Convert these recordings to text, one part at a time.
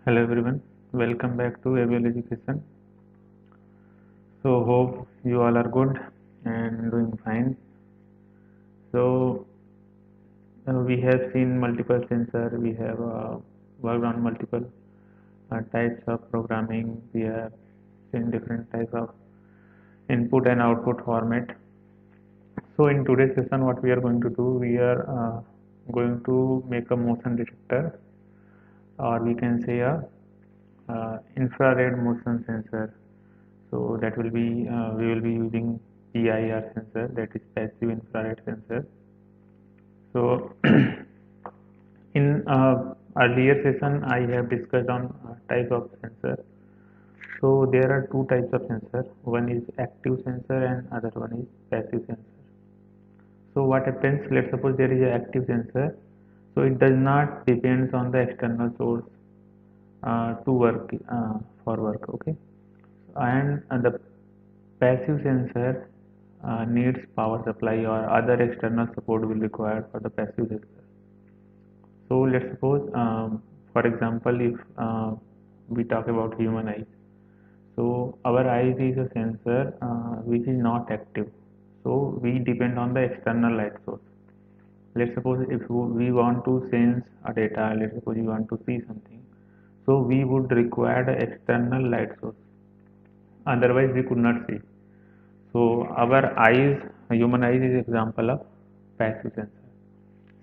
Hello everyone, welcome back to ABL Education. So hope you all are good and doing fine. So we have seen multiple sensor, we have worked on multiple types of programming, we have seen different types of input and output format. So in today's session what we are going to do, we are going to make a motion detector, or we can say a infrared motion sensor. So that will be we will be using PIR sensor, that is passive infrared sensor. So in earlier session I have discussed on type of sensor. So there are two types of sensor. One is active sensor and other one is passive sensor. So what happens? Let's suppose there is an active sensor. So it does not depends on the external source to work for work. Okay, and the passive sensor needs power supply or other external support will require for the passive sensor. So let's suppose, for example, if we talk about human eyes, so our eyes is a sensor which is not active. So we depend on the external light source. Let's suppose if we want to sense a data, let's suppose you want to see something, so we would require the external light source. Otherwise, we could not see. So our eyes, human eyes is example of passive sensor.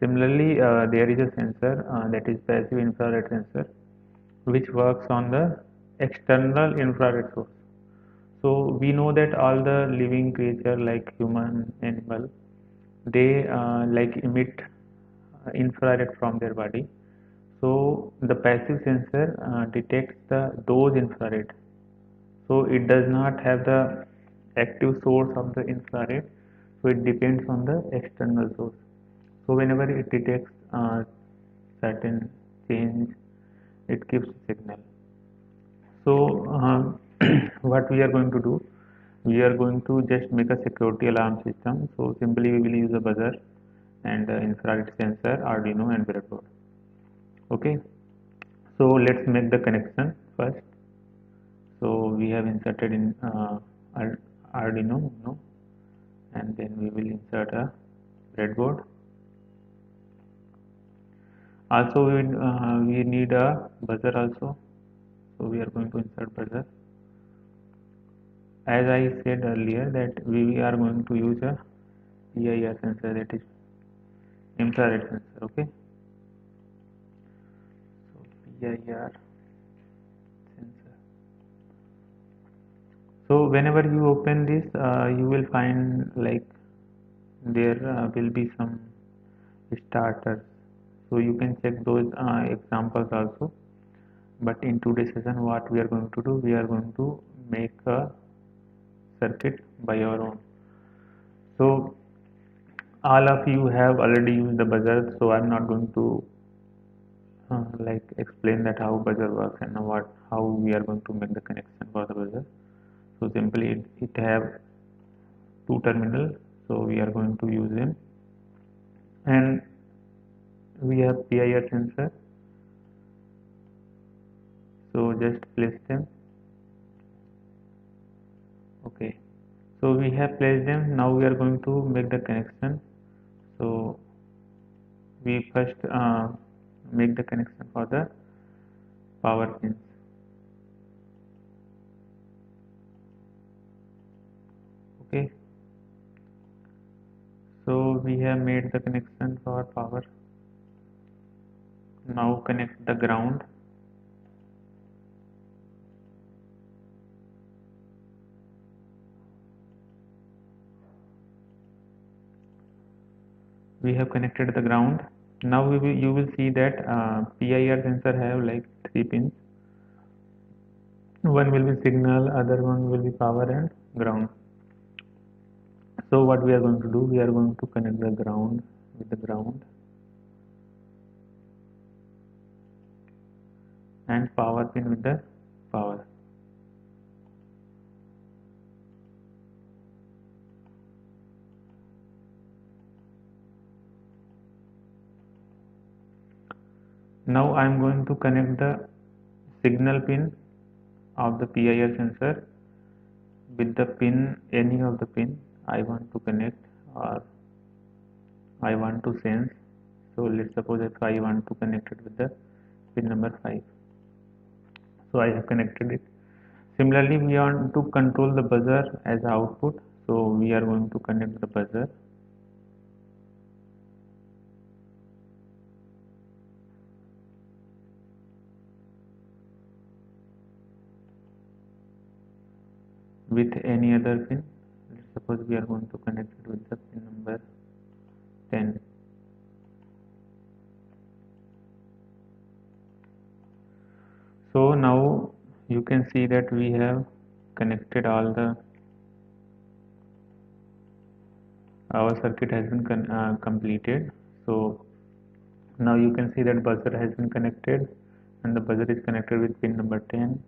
Similarly, there is a sensor that is passive infrared sensor, which works on the external infrared source. So we know that all the living creature like human, animal, they like emit infrared from their body. So the passive sensor detects those infrared. So it does not have the active source of the infrared. So it depends on the external source. So whenever it detects certain change, it gives signal. So what we are going to do, we are going to just make a security alarm system. So simply we will use a buzzer and infrared sensor, Arduino and breadboard. Okay, so let's make the connection first. So we have inserted in Arduino, no, and then we will insert a breadboard. Also we need a buzzer also, so we are going to insert buzzer. As I said earlier that we are going to use a PIR sensor, that is infrared sensor. Okay, so PIR sensor. So whenever you open this, you will find like there will be some starters. So you can check those examples also. But in today's session, what we are going to do, we are going to make a circuit by our own. So all of you have already used the buzzer, so I'm not going to like explain that how buzzer works and how we are going to make the connection for the buzzer. So simply it have two terminals, so we are going to use them, and we have PIR sensor. So just place them. Okay, so we have placed them. Now we are going to make the connection. So we first make the connection for the power pins. Okay, so we have made the connection for power. Now connect the ground. We have connected the ground. Now you will see that PIR sensor have like three pins. One will be signal, other one will be power and ground. So what we are going to do, we are going to connect the ground with the ground and power pin with the power. Now I am going to connect the signal pin of the PIR sensor with the pin, any of the pin I want to connect or I want to sense. So let's suppose if I want to connect it with the pin number 5. So I have connected it. Similarly, we want to control the buzzer as output. So we are going to connect the buzzer with any other pin. Let's suppose we are going to connect it with the pin number 10. So now you can see that we have connected all the, our circuit has been completed. So now you can see that buzzer has been connected and the buzzer is connected with pin number 10.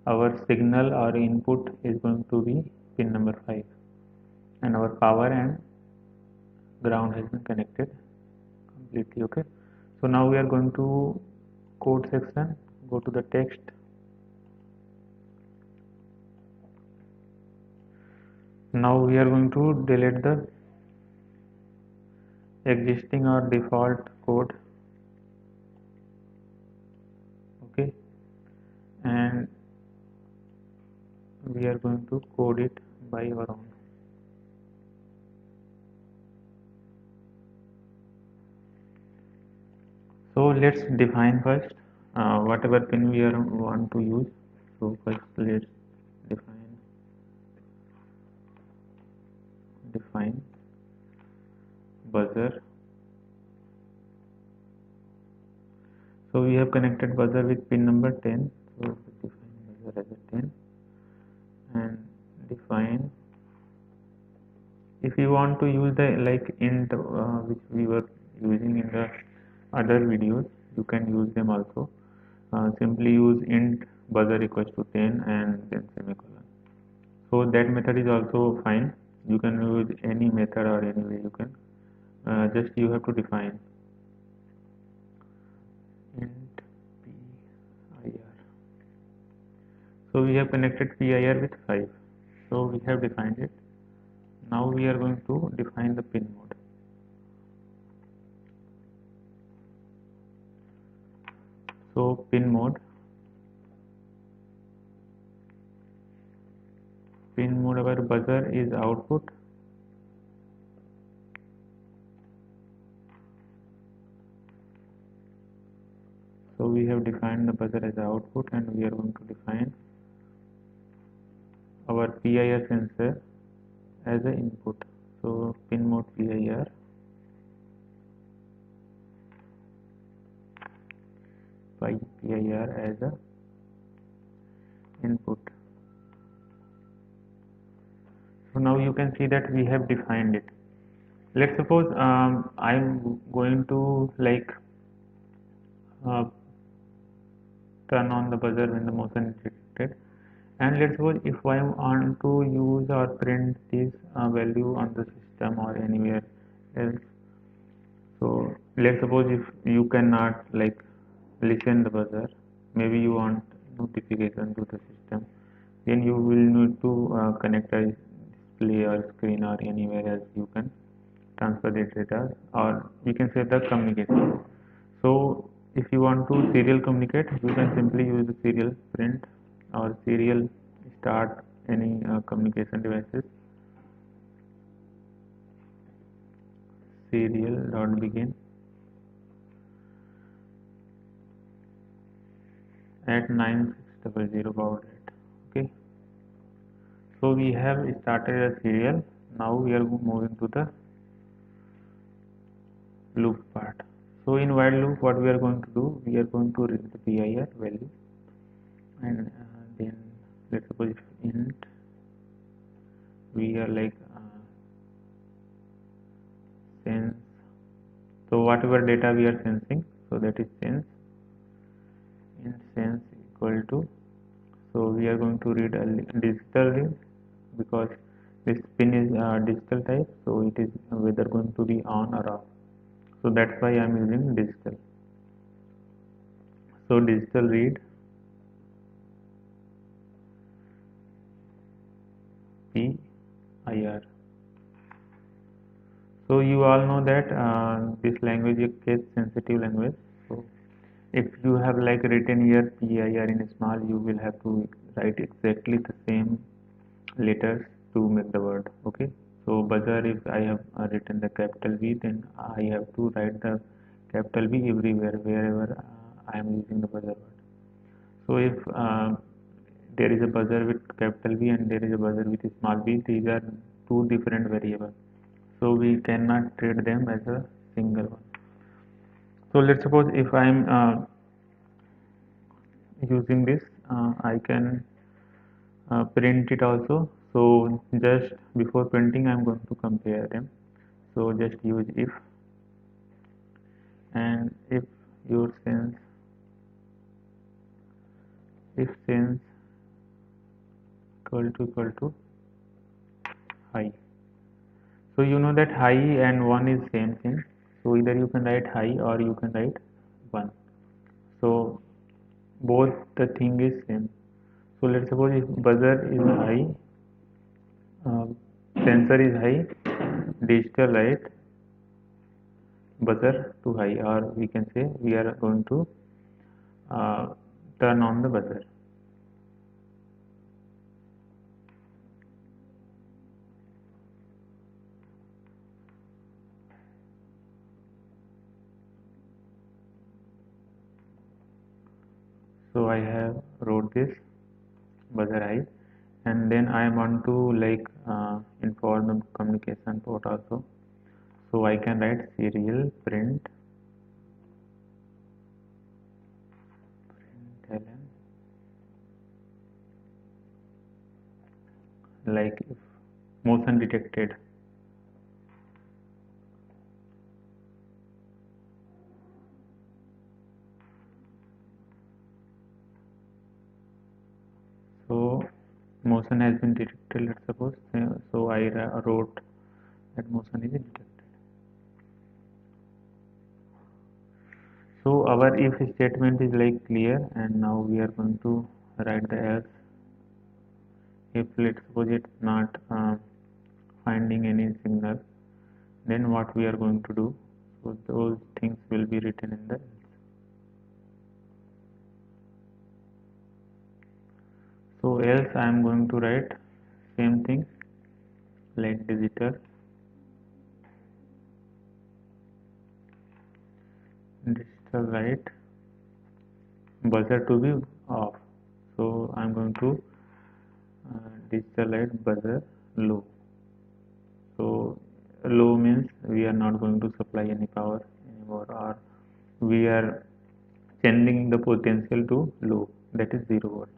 Our signal or input is going to be pin number 5 and our power and ground has been connected completely. Okay, so now we are going to code section, go to the text. Now we are going to delete the existing or default code. Okay, and we are going to code it by our own. So let's define first whatever pin we are want to use. So first let's define buzzer. So we have connected buzzer with pin number 10. So define buzzer as a 10 and define. If you want to use the like int which we were using in the other videos, you can use them also. Simply use int buzzer equals to 10 and then semicolon. So that method is also fine. You can use any method or any way you can. Just you have to define int PIR. So we have connected PIR with 5. So we have defined it. Now we are going to define the pin mode. So pin mode our buzzer is output. So we have defined the buzzer as output and we are going to define our PIR sensor as an input. So pin mode PIR by PIR as a input. So now you can see that we have defined it. Let's suppose I'm going to like turn on the buzzer when the motion is detected, and let's suppose if I want to use or print this value on the system or anywhere else. So let's suppose if you cannot like listen the buzzer, maybe you want notification to the system, then you will need to connect a display or screen or anywhere else you can transfer the data, or you can say the communication. So if you want to serial communicate, you can simply use the serial print or serial start any communication devices. Serial dot begin at 9600 baud rate. Okay, so we have started a serial. Now we are moving to the loop part. So in while loop, what we are going to do, we are going to read the PIR value, and then let's suppose if int we are like sense. So whatever data we are sensing, so that is sense. Int sense equal to. So we are going to read a digital read because this pin is digital type, so it is whether going to be on or off. So that's why I am using digital. So digital read IR. So you all know that this language is case sensitive language. So if you have like written here PIR in small, you will have to write exactly the same letters to make the word. Okay. So buzzer, if I have written the capital V, then I have to write the capital V everywhere wherever I am using the buzzer word. So if there is a buzzer with capital V and there is a buzzer with small b, these are two different variables. So we cannot treat them as a single one. So let's suppose if I am using this, I can print it also. So just before printing, I am going to compare them. So just use and your sense if sense equal to high. So you know that high and 1 is same thing. So either you can write high or you can write 1. So both the thing is same. So let's suppose if buzzer is high, uh, sensor is high, digital light buzzer to high, or we can say we are going to uh, turn on the buzzer. So I have wrote this buzzer high, and then I want to like inform the communication port also. So I can write serial print ln, like if motion detected. So motion has been detected, let's suppose. So I wrote that motion is detected. So our if statement is like clear, and now we are going to write the else. If let's suppose it's not finding any signal, then what we are going to do? So those things will be written in the else. So else I am going to write same thing like digital light buzzer to be off. So I am going to digital light buzzer low. So low means we are not going to supply any power anymore, or we are changing the potential to low, that is 0 volt.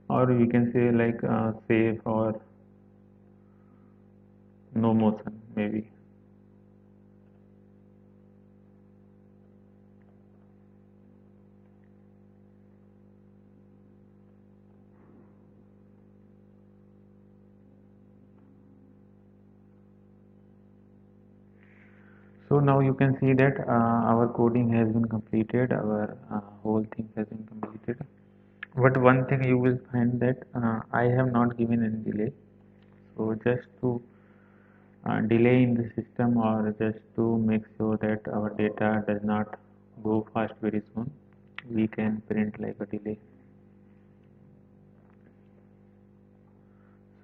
Or we can say like safe or no motion maybe. So now you can see that our coding has been completed, our whole thing has been completed. But one thing you will find that I have not given any delay. So just to delay in the system, or just to make sure that our data does not go fast very soon, we can print like a delay.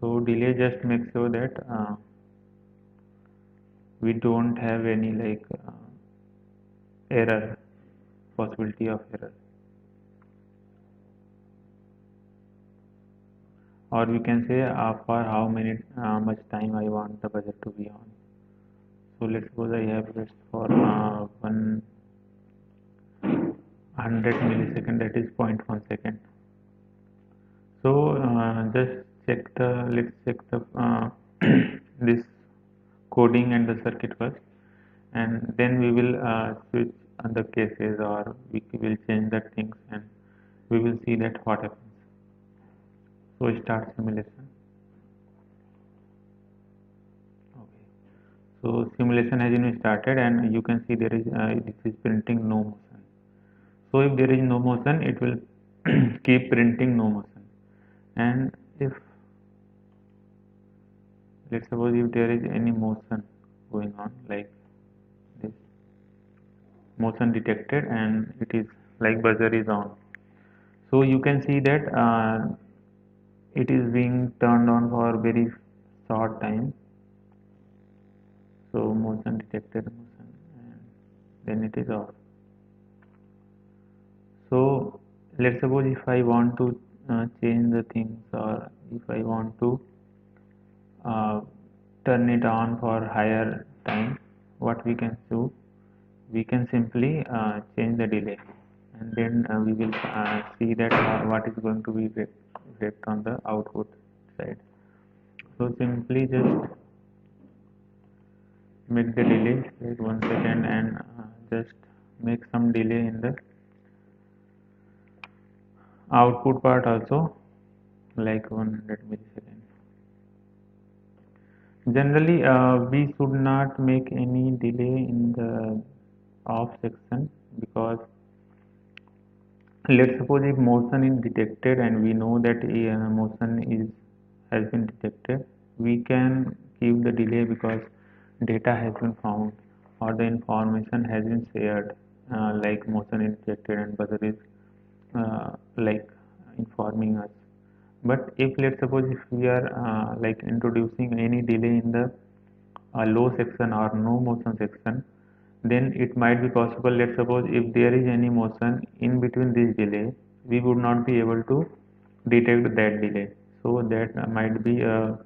So delay just makes sure that we don't have any like error, possibility of error, or we can say for how many much time I want the budget to be on. So let's suppose I have just for 100 millisecond, that is 0.1 second. So just check the let's check the this coding and the circuit first, and then we will switch on the cases, or we will change the things, and we will see that what happens. So start simulation. So simulation has been started, and you can see there is this is printing no motion. So if there is no motion, it will keep printing no motion. And if, let's suppose, if there is any motion going on, like this, motion detected, and it is like buzzer is on. So you can see that it is being turned on for very short time. So motion detected motion, and then it is off. So let's suppose if I want to change the things, or if I want to uh, turn it on for higher time, what we can do, we can simply change the delay, and then we will see that what is going to be reflect on the output side. So simply just make the delay like 1 second, and just make some delay in the output part also, like 100 milliseconds. Generally, we should not make any delay in the off section, because let's suppose if motion is detected and we know that motion is has been detected, we can keep the delay because data has been found, or the information has been shared, like motion is detected and buzzer is like informing us. But if, let's suppose, if we are like introducing any delay in the low section or no motion section, then it might be possible, let's suppose, if there is any motion in between this delay, we would not be able to detect that delay. So that might be a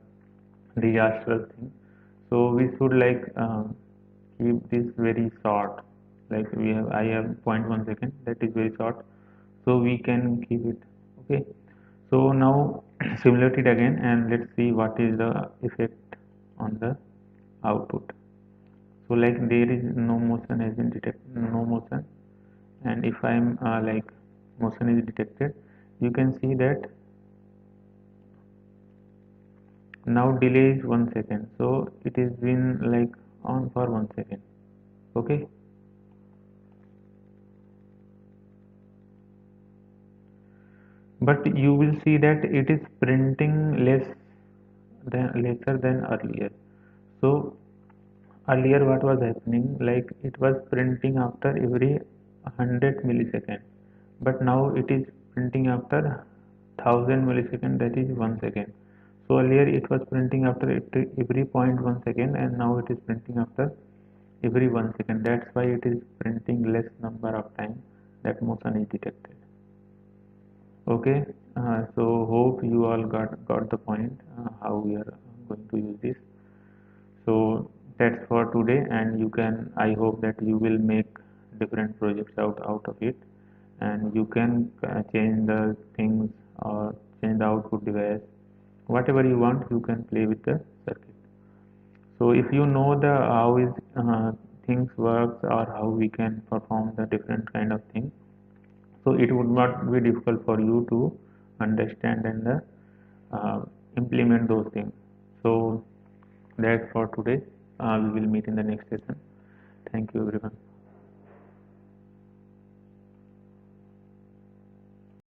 disastrous thing. So we should like keep this very short. Like I have 0.1 second, that is very short. So we can keep it. Okay. So now simulate it again, and let's see what is the effect on the output. So like there is no motion has been detected, no motion, and if I am like motion is detected, you can see that now delay is 1 second. So it is been like on for 1 second. Okay. But you will see that it is printing lesser than earlier. So earlier what was happening, like it was printing after every 100 millisecond, but now it is printing after 1000 millisecond, that is 1 second. So earlier it was printing after every zero point 0.1 second, and now it is printing after every 1 second. That's why it is printing less number of time that motion is detected. Okay, so hope you all got the point how we are going to use this. So that's for today, and you can, I hope that you will make different projects out of it, and you can change the things or change the output device, whatever you want. You can play with the circuit. So if you know the how is things works, or how we can perform the different kind of things, so it would not be difficult for you to understand and implement those things. So that's for today. We will meet in the next session. Thank you, everyone.